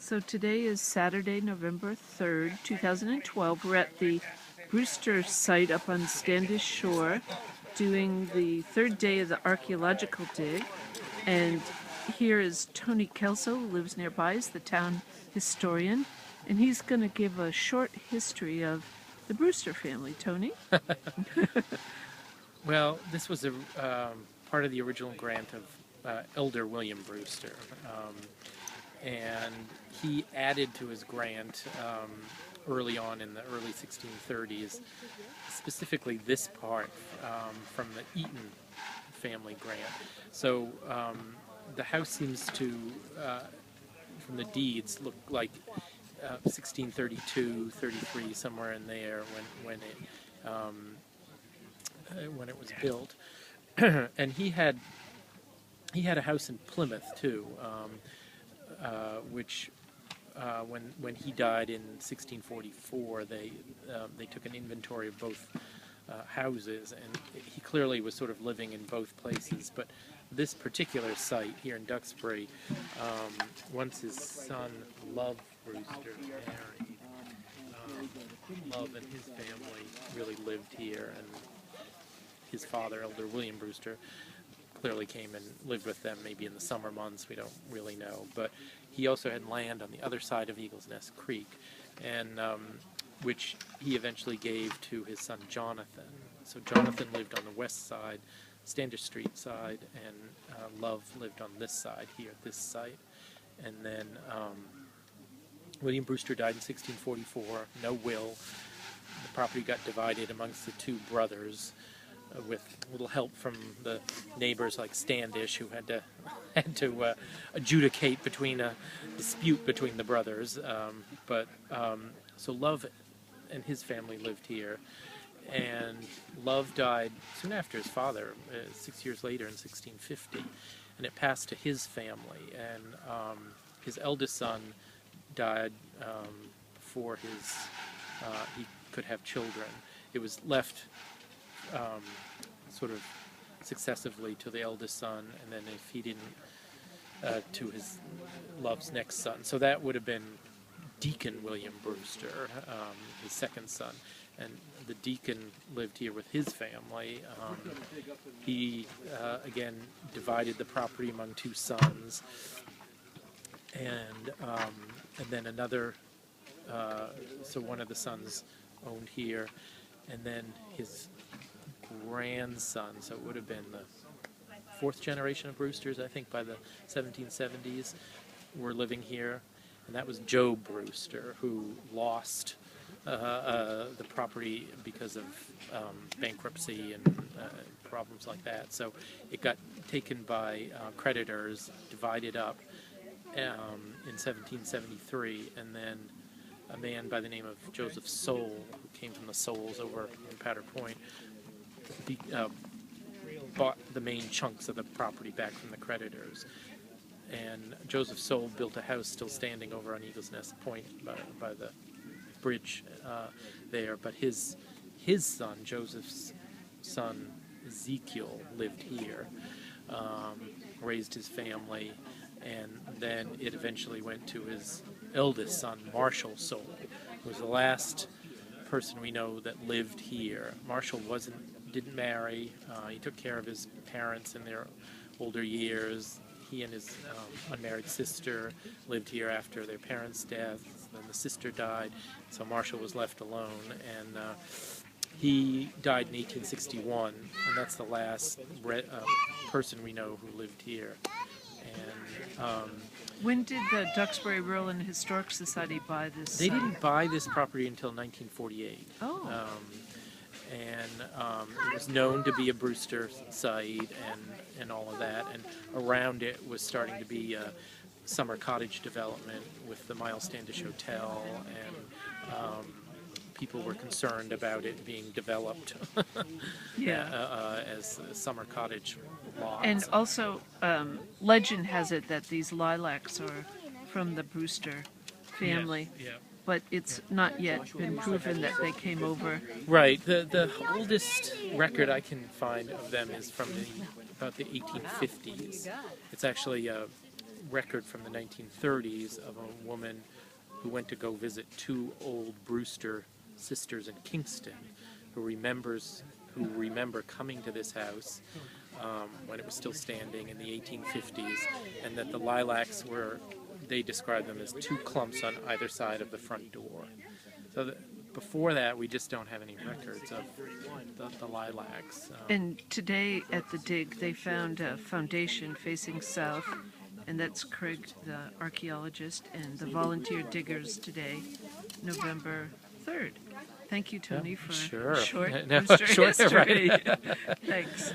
So today is Saturday, November 3rd, 2012. We're at the Brewster site up on Standish Shore doing the third day of the archaeological dig. And here is Tony Kelso, who lives nearby, is the town historian. And he's going to give a short history of the Brewster family. Tony? Well, this was a part of the original grant of Elder William Brewster. And he added to his grant early on in the early 1630s, specifically this part from the Eaton family grant. So the house seems to, from the deeds, look like 1632, 33, somewhere in there when it was built. And he had a house in Plymouth too. Which when he died in 1644, they took an inventory of both houses, and he clearly was sort of living in both places. But this particular site here in Duxbury, once his son Love Brewster married, Love and his family really lived here, and his father, Elder William Brewster, clearly came and lived with them maybe in the summer months. We don't really know, but he also had land on the other side of Eagle's Nest Creek, and which he eventually gave to his son Jonathan. So Jonathan lived on the west side, Standish Street side, and Love lived on this side here, this site. And then William Brewster died in 1644, no will. The property got divided amongst the two brothers, with a little help from the neighbors like Standish, who had to adjudicate between a dispute between the brothers. So Love and his family lived here, and Love died soon after his father, 6 years later in 1650, and it passed to his family. And his eldest son died before he could have children. It was left sort of successively to the eldest son, and then if he didn't, to his Love's next son. So that would have been Deacon William Brewster, his second son. And the deacon lived here with his family. He, again, divided the property among two sons. And then another, so one of the sons owned here, and then his grandson, so it would have been the fourth generation of Brewsters, I think, by the 1770s, were living here. And that was Joe Brewster, who lost the property because of bankruptcy and problems like that. So it got taken by creditors, divided up in 1773, and then a man by the name of Joseph Soule, who came from the Souls over in Powder Point, bought the main chunks of the property back from the creditors. And Joseph Soule built a house still standing over on Eagle's Nest Point by the bridge there. But his son, Joseph's son Ezekiel, lived here, raised his family, and then it eventually went to his eldest son, Marshall Soule, who was the last person we know that lived here. Marshall didn't marry. He took care of his parents in their older years. He and his unmarried sister lived here after their parents' deaths. Then the sister died, so Marshall was left alone. And he died in 1861, and that's the last person we know who lived here. And when did the Duxbury Rural and Historic Society buy this they site? didn't buy this property until 1948. Oh. It was known to be a Brewster site and all of that, and around it was starting to be a summer cottage development with the Miles Standish Hotel, and people were concerned about it being developed as a summer cottage lot. And also, legend has it that these lilacs are from the Brewster family. Yeah. But it's not yet been proven that they came over. Right. The oldest record I can find of them is from about the 1850s. It's actually record from the 1930s of a woman who went to go visit two old Brewster sisters in Kingston, who remember coming to this house when it was still standing in the 1850s, and that the lilacs were, they described them as two clumps on either side of the front door. So before that, we just don't have any records of the lilacs. And today at the dig, they found a foundation facing south, and that's Craig, the archaeologist, and the volunteer diggers today, November 3rd. Thank you, Tony, for Sure. short No, Brewster sure, history. right. Thanks.